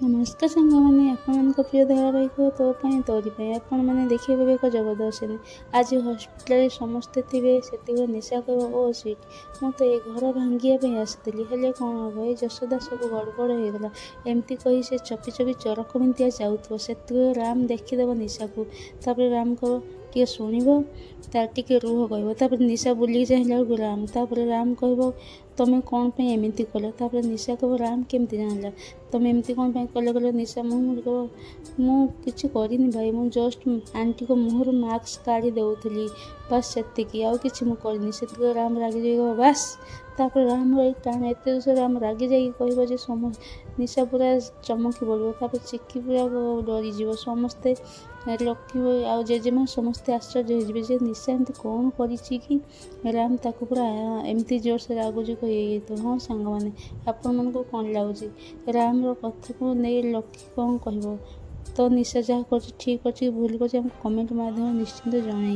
नमस्कार सांग मैंने आपण प्रिय धारावाहिक तो तोरी आपण मैंने देखिए एक जबरदस्त आज हॉस्पिटल समस्ते थे से निशा कह ओ सीट मु तो ये घर भांगे आसती हेले कौन हम ये जशोदा सब गड़बड़ होगला एमती कही से चपी चपी चरक मिंतिया जाऊे से राम देखीदेव निशा को तापर राम कह टे शुण टे रुह कह निशा बुलिक चाहिए राम तापर राम कह तुम्हें कौन पे एमती कल तापर निशा कह राम केमती जानला तुम्हें एमती कौन पे कल निशा मुँह कह मुझे करनी भाई मुझे जस्ट आंटी को मुहर मास्क काढ़ी देउथली बस से आउ कि करनी से राम रागी जाइए बास तापर राम टाण एत जोर राम रागी जा कह निशा पूरा चमकी पड़ो तापर चिकी पूरा डरीज समस्ते लक्ष्मी आउ जेजेमा समस्ते आश्चर्य हो निशा एमती कौन कर राम ताक पूरा एमती जोर से रागुज कही तो हाँ सांग मैंने आपण मन को कौन लगुच राम कथा को नहीं लक्ष्मी कौन कह तो निशा जहाँ कर ठीक अच्छे भूल कर कमेंट माध्यम निश्चिंत जन।